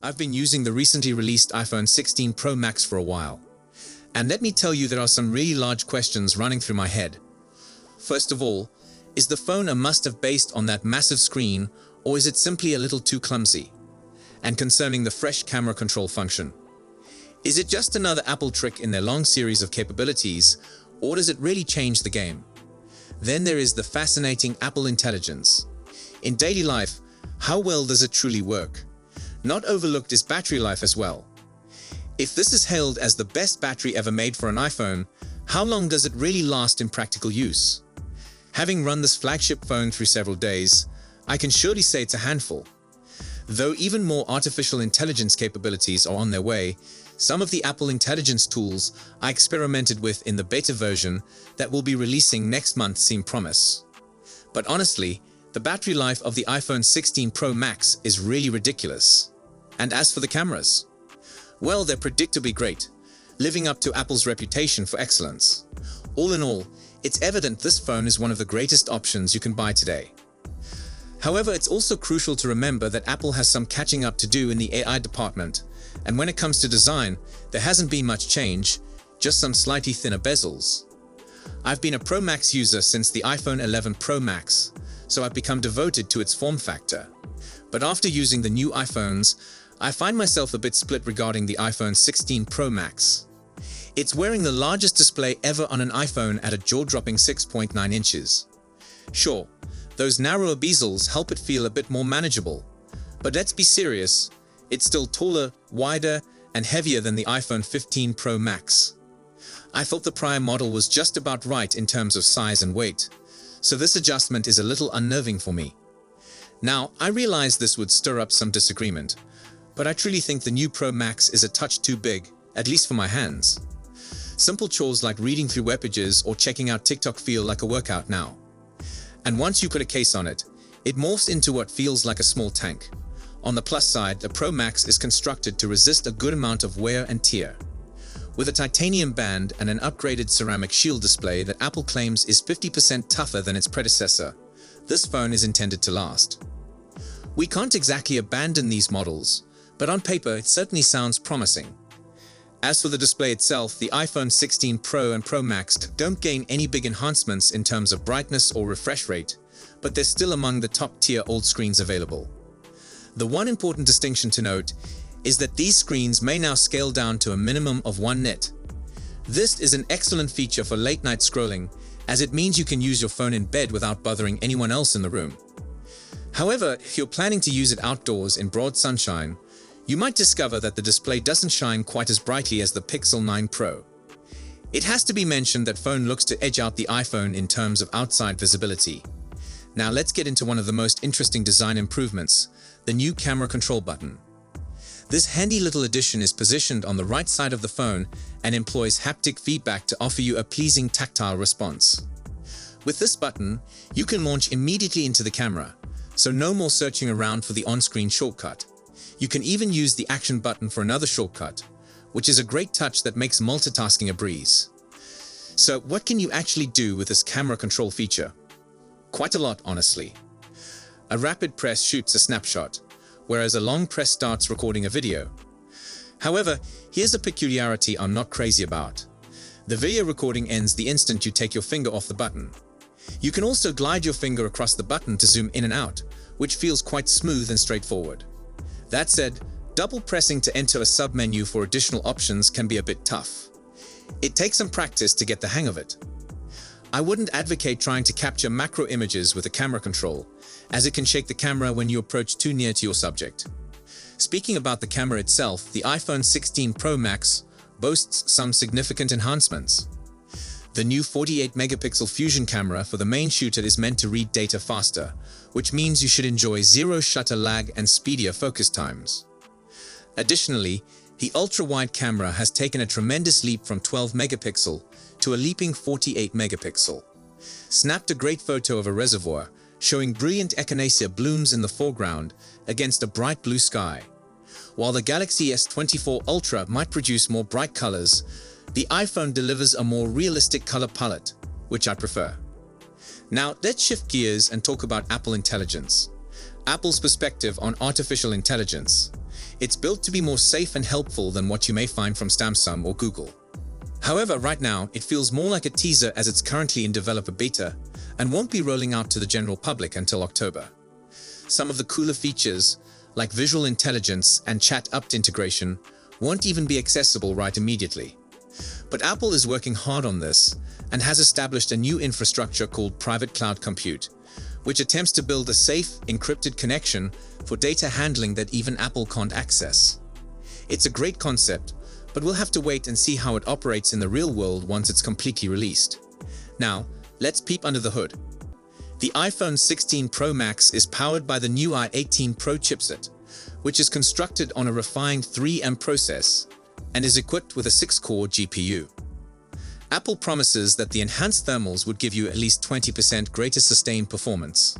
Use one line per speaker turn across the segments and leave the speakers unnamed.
I've been using the recently released iPhone 16 Pro Max for a while. And let me tell you, there are some really large questions running through my head. First of all, is the phone a must-have based on that massive screen, or is it simply a little too clumsy? And concerning the fresh camera control function, is it just another Apple trick in their long series of capabilities, or does it really change the game? Then there is the fascinating Apple Intelligence. In daily life, how well does it truly work? Not overlooked is battery life as well. If this is hailed as the best battery ever made for an iPhone, how long does it really last in practical use? Having run this flagship phone through several days, I can surely say it's a handful. Though even more artificial intelligence capabilities are on their way, some of the Apple Intelligence tools I experimented with in the beta version that will be releasing next month seem promise. But honestly, the battery life of the iPhone 16 Pro Max is really ridiculous. And as for the cameras, well, they're predictably great, living up to Apple's reputation for excellence. All in all, it's evident this phone is one of the greatest options you can buy today. However, it's also crucial to remember that Apple has some catching up to do in the AI department, and when it comes to design, there hasn't been much change, just some slightly thinner bezels. I've been a Pro Max user since the iPhone 11 Pro Max, so I've become devoted to its form factor. But after using the new iPhones, I find myself a bit split regarding the iPhone 16 Pro Max. It's wearing the largest display ever on an iPhone at a jaw-dropping 6.9 inches. Sure, those narrower bezels help it feel a bit more manageable, but let's be serious, it's still taller, wider, and heavier than the iPhone 15 Pro Max. I thought the prior model was just about right in terms of size and weight, so this adjustment is a little unnerving for me. Now, I realize this would stir up some disagreement, but I truly think the new Pro Max is a touch too big, at least for my hands. Simple chores like reading through web pages or checking out TikTok feel like a workout now. And once you put a case on it, it morphs into what feels like a small tank. On the plus side, the Pro Max is constructed to resist a good amount of wear and tear. With a titanium band and an upgraded ceramic shield display that Apple claims is 50% tougher than its predecessor, this phone is intended to last. We can't exactly abandon these models, but on paper it certainly sounds promising. As for the display itself, the iPhone 16 Pro and Pro Max don't gain any big enhancements in terms of brightness or refresh rate, but they're still among the top-tier old screens available. The one important distinction to note is that these screens may now scale down to a minimum of 1 nit. This is an excellent feature for late-night scrolling, as it means you can use your phone in bed without bothering anyone else in the room. However, if you're planning to use it outdoors in broad sunshine, you might discover that the display doesn't shine quite as brightly as the Pixel 9 Pro. It has to be mentioned that phone looks to edge out the iPhone in terms of outside visibility. Now let's get into one of the most interesting design improvements, the new camera control button. This handy little addition is positioned on the right side of the phone and employs haptic feedback to offer you a pleasing tactile response. With this button, you can launch immediately into the camera, so no more searching around for the on-screen shortcut. You can even use the action button for another shortcut, which is a great touch that makes multitasking a breeze. So what can you actually do with this camera control feature? Quite a lot, honestly. A rapid press shoots a snapshot, whereas a long press starts recording a video. However, here's a peculiarity I'm not crazy about. The video recording ends the instant you take your finger off the button. You can also glide your finger across the button to zoom in and out, which feels quite smooth and straightforward. That said, double pressing to enter a submenu for additional options can be a bit tough. It takes some practice to get the hang of it. I wouldn't advocate trying to capture macro images with a camera control, as it can shake the camera when you approach too near to your subject. Speaking about the camera itself, the iPhone 16 Pro Max boasts some significant enhancements. The new 48-megapixel fusion camera for the main shooter is meant to read data faster, which means you should enjoy zero shutter lag and speedier focus times. Additionally, the ultra-wide camera has taken a tremendous leap from 12 megapixel to a leaping 48 megapixel. Snapped a great photo of a reservoir, showing brilliant echinacea blooms in the foreground against a bright blue sky. While the Galaxy S24 Ultra might produce more bright colors, the iPhone delivers a more realistic color palette, which I prefer. Now, let's shift gears and talk about Apple Intelligence. Apple's perspective on artificial intelligence. It's built to be more safe and helpful than what you may find from Samsung or Google. However, right now, it feels more like a teaser as it's currently in developer beta and won't be rolling out to the general public until October. Some of the cooler features, like visual intelligence and chat-up integration, won't even be accessible right immediately. But Apple is working hard on this and has established a new infrastructure called private cloud compute, which attempts to build a safe, encrypted connection for data handling that even Apple can't access. It's a great concept, but we'll have to wait and see how it operates in the real world once it's completely released. Now, let's peep under the hood. The iPhone 16 Pro Max is powered by the new i18 Pro chipset, which is constructed on a refined 3M process and is equipped with a 6-core GPU. Apple promises that the enhanced thermals would give you at least 20% greater sustained performance.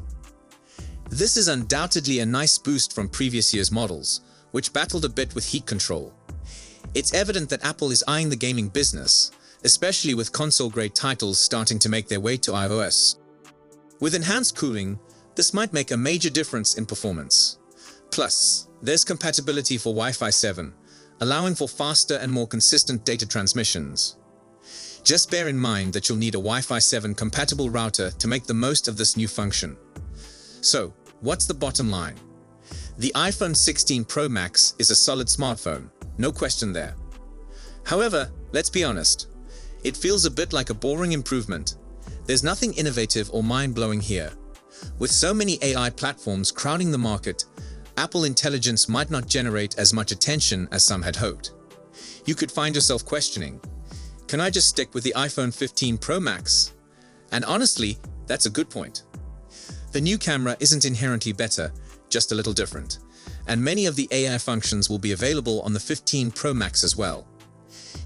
This is undoubtedly a nice boost from previous year's models, which battled a bit with heat control. It's evident that Apple is eyeing the gaming business, especially with console-grade titles starting to make their way to iOS. With enhanced cooling, this might make a major difference in performance. Plus, there's compatibility for Wi-Fi 7, allowing for faster and more consistent data transmissions. Just bear in mind that you'll need a Wi-Fi 7 compatible router to make the most of this new function. So, what's the bottom line? The iPhone 16 Pro Max is a solid smartphone, no question there. However, let's be honest, it feels a bit like a boring improvement. There's nothing innovative or mind-blowing here. With so many AI platforms crowding the market, Apple Intelligence might not generate as much attention as some had hoped. You could find yourself questioning, can I just stick with the iPhone 15 Pro Max? And honestly, that's a good point. The new camera isn't inherently better, just a little different. And many of the AI functions will be available on the 15 Pro Max as well.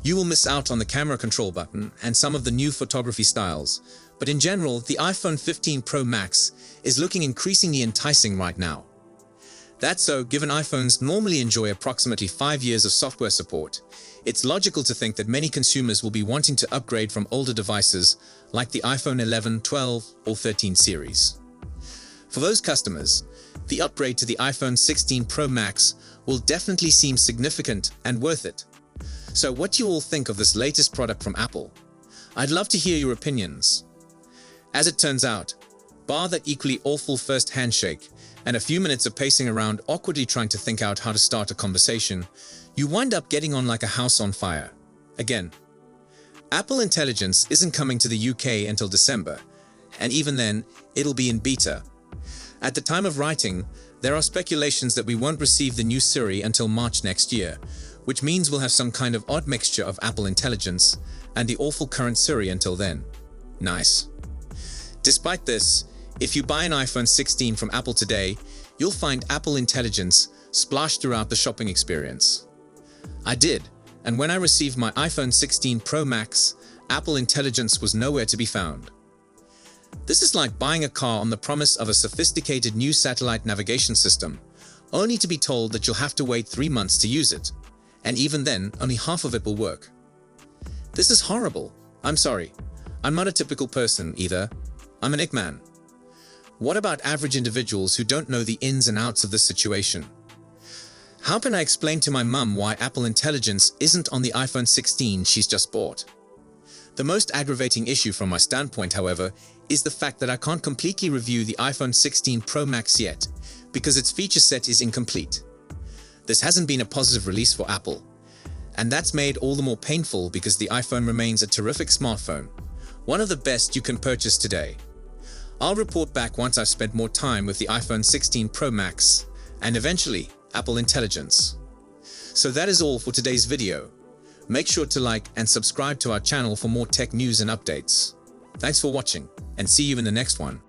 You will miss out on the camera control button and some of the new photography styles, but in general, the iPhone 15 Pro Max is looking increasingly enticing right now. That's so, given iPhones normally enjoy approximately 5 years of software support, it's logical to think that many consumers will be wanting to upgrade from older devices like the iPhone 11, 12, or 13 series. For those customers, the upgrade to the iPhone 16 Pro Max will definitely seem significant and worth it. So what do you all think of this latest product from Apple? I'd love to hear your opinions. As it turns out, bar that equally awful first handshake and a few minutes of pacing around awkwardly trying to think out how to start a conversation, you wind up getting on like a house on fire. Again, Apple Intelligence isn't coming to the UK until December, and even then, it'll be in beta. At the time of writing, there are speculations that we won't receive the new Siri until March next year, which means we'll have some kind of odd mixture of Apple Intelligence and the awful current Siri until then. Nice. Despite this, if you buy an iPhone 16 from Apple today, you'll find Apple Intelligence splashed throughout the shopping experience. I did, and when I received my iPhone 16 Pro Max, Apple Intelligence was nowhere to be found. This is like buying a car on the promise of a sophisticated new satellite navigation system, only to be told that you'll have to wait 3 months to use it, and even then, only half of it will work. This is horrible. I'm sorry. I'm not a typical person either. I'm an ick man. What about average individuals who don't know the ins and outs of this situation? How can I explain to my mum why Apple Intelligence isn't on the iPhone 16 she's just bought? The most aggravating issue from my standpoint, however, is the fact that I can't completely review the iPhone 16 Pro Max yet, because its feature set is incomplete. This hasn't been a positive release for Apple, and that's made all the more painful because the iPhone remains a terrific smartphone, one of the best you can purchase today. I'll report back once I've spent more time with the iPhone 16 Pro Max, and eventually, Apple Intelligence. So that is all for today's video. Make sure to like and subscribe to our channel for more tech news and updates. Thanks for watching, and see you in the next one.